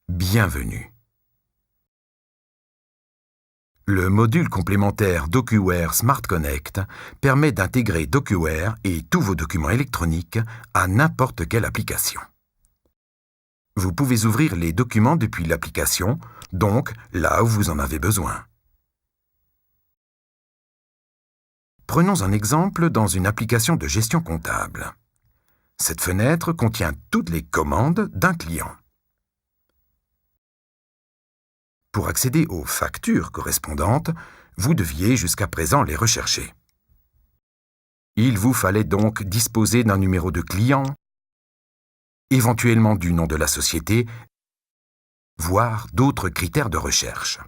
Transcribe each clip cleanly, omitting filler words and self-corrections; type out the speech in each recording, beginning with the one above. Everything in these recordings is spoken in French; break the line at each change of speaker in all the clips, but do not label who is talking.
Bienvenue. Le module complémentaire DocuWare Smart Connect permet d'intégrer DocuWare et tous vos documents électroniques à n'importe quelle application. Vous pouvez ouvrir les documents depuis l'application, donc là où vous en avez besoin. Prenons un exemple dans une application de gestion comptable. Cette fenêtre contient toutes les commandes d'un client. Pour accéder aux factures correspondantes, vous deviez jusqu'à présent les rechercher. Il vous fallait donc disposer d'un numéro de client, éventuellement du nom de la société, voire d'autres critères de recherche.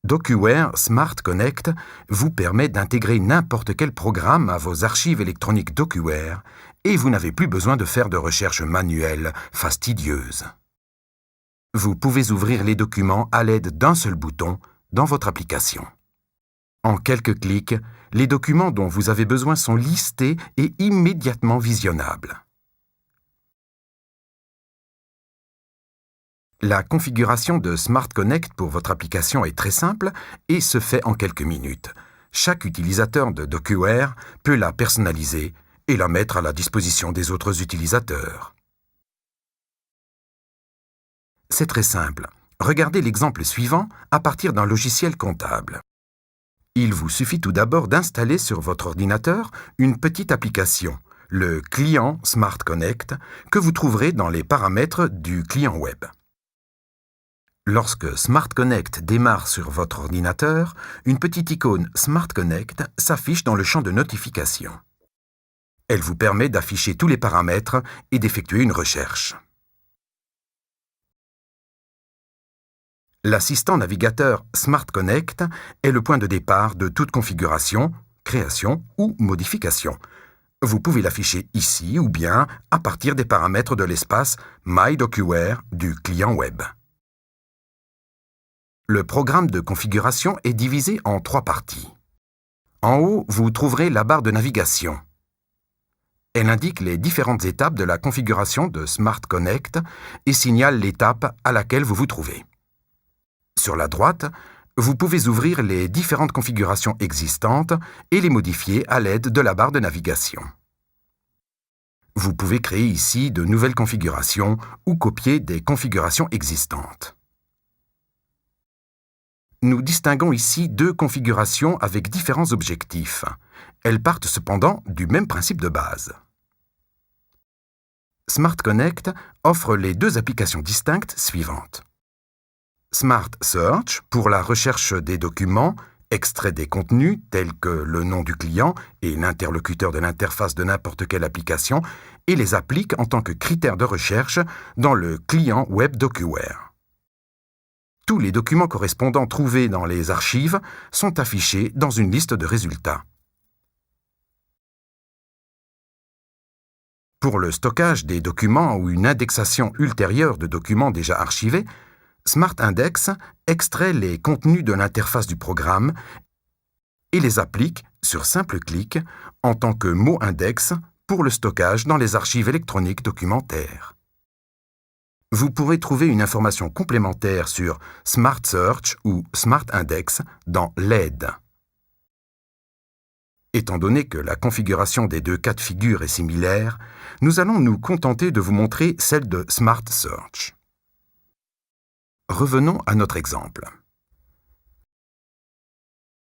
DocuWare Smart Connect vous permet d'intégrer n'importe quel programme à vos archives électroniques DocuWare et vous n'avez plus besoin de faire de recherche manuelle fastidieuse. Vous pouvez ouvrir les documents à l'aide d'un seul bouton dans votre application. En quelques clics, les documents dont vous avez besoin sont listés et immédiatement visionnables. La configuration de Smart Connect pour votre application est très simple et se fait en quelques minutes. Chaque utilisateur de DocuWare peut la personnaliser et la mettre à la disposition des autres utilisateurs. C'est très simple. Regardez l'exemple suivant à partir d'un logiciel comptable. Il vous suffit tout d'abord d'installer sur votre ordinateur une petite application, le client Smart Connect, que vous trouverez dans les paramètres du client web. Lorsque Smart Connect démarre sur votre ordinateur, une petite icône Smart Connect s'affiche dans le champ de notification. Elle vous permet d'afficher tous les paramètres et d'effectuer une recherche. L'assistant navigateur Smart Connect est le point de départ de toute configuration, création ou modification. Vous pouvez l'afficher ici ou bien à partir des paramètres de l'espace My DocuWare du client web. Le programme de configuration est divisé en 3 parties. En haut, vous trouverez la barre de navigation. Elle indique les différentes étapes de la configuration de Smart Connect et signale l'étape à laquelle vous vous trouvez. Sur la droite, vous pouvez ouvrir les différentes configurations existantes et les modifier à l'aide de la barre de navigation. Vous pouvez créer ici de nouvelles configurations ou copier des configurations existantes. Nous distinguons ici 2 configurations avec différents objectifs. Elles partent cependant du même principe de base. Smart Connect offre les 2 applications distinctes suivantes. Smart Search pour la recherche des documents, extraits des contenus tels que le nom du client et l'interlocuteur de l'interface de n'importe quelle application et les applique en tant que critères de recherche dans le client web DocuWare. Tous les documents correspondants trouvés dans les archives sont affichés dans une liste de résultats. Pour le stockage des documents ou une indexation ultérieure de documents déjà archivés, Smart Index extrait les contenus de l'interface du programme et les applique, sur simple clic, en tant que mot index pour le stockage dans les archives électroniques documentaires. Vous pourrez trouver une information complémentaire sur Smart Search ou Smart Index dans l'aide. Étant donné que la configuration des 2 cas de figure est similaire, nous allons nous contenter de vous montrer celle de Smart Search. Revenons à notre exemple.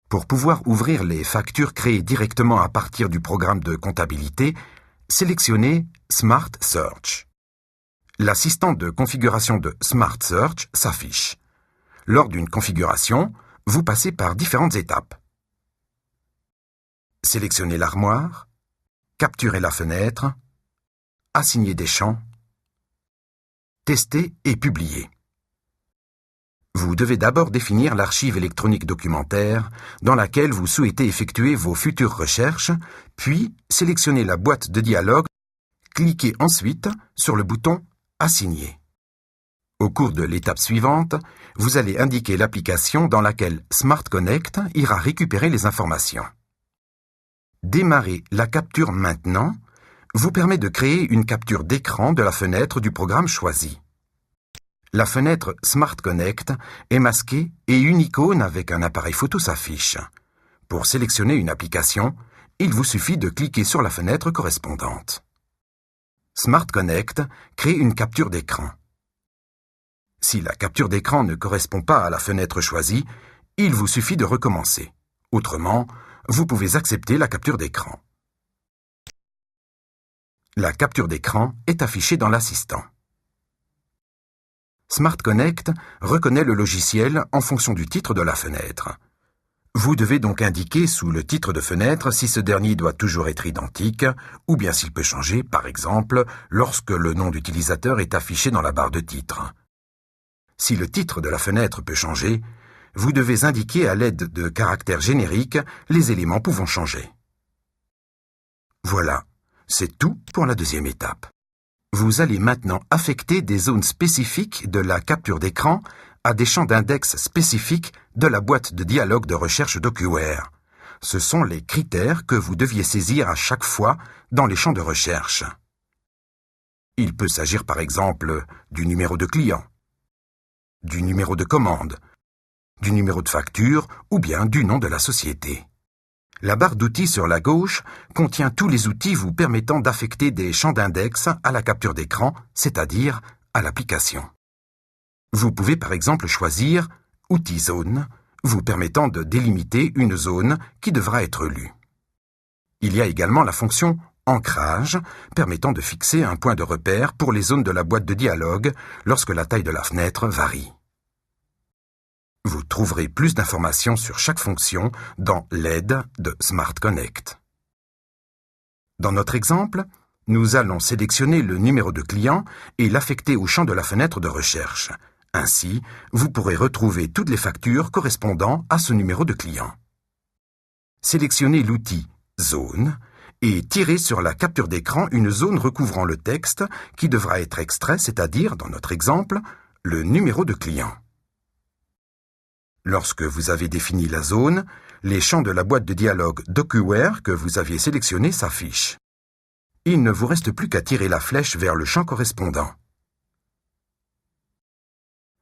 Pour pouvoir ouvrir les factures créées directement à partir du programme de comptabilité, sélectionnez Smart Search. L'assistant de configuration de Smart Search s'affiche. Lors d'une configuration, vous passez par différentes étapes. Sélectionnez l'armoire, capturez la fenêtre, assigner des champs, tester et publier. Vous devez d'abord définir l'archive électronique documentaire dans laquelle vous souhaitez effectuer vos futures recherches, puis sélectionnez la boîte de dialogue, cliquez ensuite sur le bouton Assigner. Au cours de l'étape suivante, vous allez indiquer l'application dans laquelle Smart Connect ira récupérer les informations. Démarrez la capture maintenant vous permet de créer une capture d'écran de la fenêtre du programme choisi. La fenêtre Smart Connect est masquée et une icône avec un appareil photo s'affiche. Pour sélectionner une application, il vous suffit de cliquer sur la fenêtre correspondante. Smart Connect crée une capture d'écran. Si la capture d'écran ne correspond pas à la fenêtre choisie, il vous suffit de recommencer. Autrement, vous pouvez accepter la capture d'écran. La capture d'écran est affichée dans l'assistant. Smart Connect reconnaît le logiciel en fonction du titre de la fenêtre. Vous devez donc indiquer sous le titre de fenêtre si ce dernier doit toujours être identique ou bien s'il peut changer, par exemple, lorsque le nom d'utilisateur est affiché dans la barre de titre. Si le titre de la fenêtre peut changer, vous devez indiquer à l'aide de caractères génériques les éléments pouvant changer. Voilà, c'est tout pour la deuxième étape. Vous allez maintenant affecter des zones spécifiques de la capture d'écran à des champs d'index spécifiques de la boîte de dialogue de recherche DocuWare. Ce sont les critères que vous deviez saisir à chaque fois dans les champs de recherche. Il peut s'agir par exemple du numéro de client, du numéro de commande, du numéro de facture ou bien du nom de la société. La barre d'outils sur la gauche contient tous les outils vous permettant d'affecter des champs d'index à la capture d'écran, c'est-à-dire à l'application. Vous pouvez par exemple choisir « Outils zone » vous permettant de délimiter une zone qui devra être lue. Il y a également la fonction « Ancrage » permettant de fixer un point de repère pour les zones de la boîte de dialogue lorsque la taille de la fenêtre varie. Vous trouverez plus d'informations sur chaque fonction dans l'aide de Smart Connect. Dans notre exemple, nous allons sélectionner le numéro de client et l'affecter au champ de la fenêtre de recherche. Ainsi, vous pourrez retrouver toutes les factures correspondant à ce numéro de client. Sélectionnez l'outil Zone et tirez sur la capture d'écran une zone recouvrant le texte qui devra être extrait, c'est-à-dire, dans notre exemple, le numéro de client. Lorsque vous avez défini la zone, les champs de la boîte de dialogue DocuWare que vous aviez sélectionné s'affichent. Il ne vous reste plus qu'à tirer la flèche vers le champ correspondant.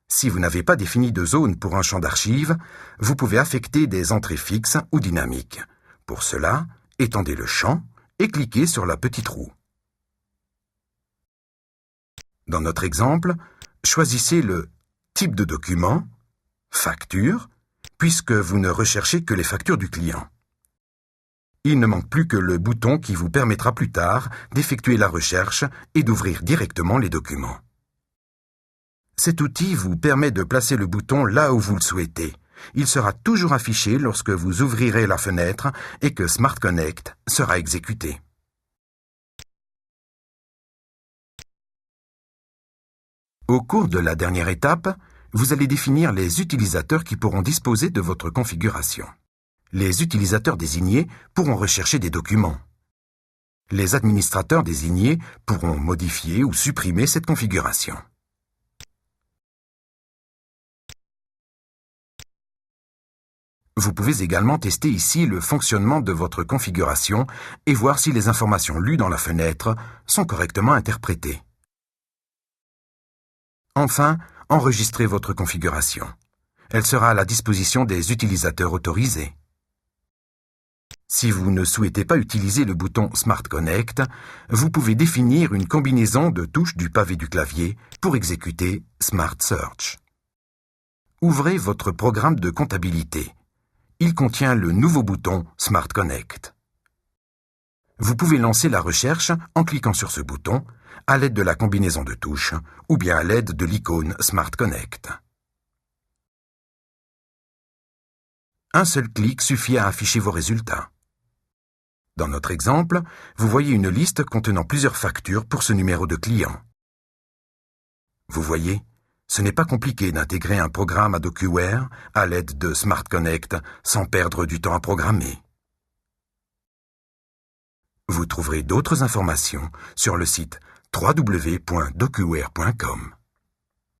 Si vous n'avez pas défini de zone pour un champ d'archives, vous pouvez affecter des entrées fixes ou dynamiques. Pour cela, étendez le champ et cliquez sur la petite roue. Dans notre exemple, choisissez le type de document, facture, puisque vous ne recherchez que les factures du client. Il ne manque plus que le bouton qui vous permettra plus tard d'effectuer la recherche et d'ouvrir directement les documents. Cet outil vous permet de placer le bouton là où vous le souhaitez. Il sera toujours affiché lorsque vous ouvrirez la fenêtre et que Smart Connect sera exécuté. Au cours de la dernière étape, vous allez définir les utilisateurs qui pourront disposer de votre configuration. Les utilisateurs désignés pourront rechercher des documents. Les administrateurs désignés pourront modifier ou supprimer cette configuration. Vous pouvez également tester ici le fonctionnement de votre configuration et voir si les informations lues dans la fenêtre sont correctement interprétées. Enfin, enregistrez votre configuration. Elle sera à la disposition des utilisateurs autorisés. Si vous ne souhaitez pas utiliser le bouton Smart Connect, vous pouvez définir une combinaison de touches du pavé du clavier pour exécuter Smart Search. Ouvrez votre programme de comptabilité. Il contient le nouveau bouton Smart Connect. Vous pouvez lancer la recherche en cliquant sur ce bouton, à l'aide de la combinaison de touches, ou bien à l'aide de l'icône Smart Connect. Un seul clic suffit à afficher vos résultats. Dans notre exemple, vous voyez une liste contenant plusieurs factures pour ce numéro de client. Vous voyez, ce n'est pas compliqué d'intégrer un programme à DocuWare à l'aide de Smart Connect sans perdre du temps à programmer. Vous trouverez d'autres informations sur le site www.docuware.com.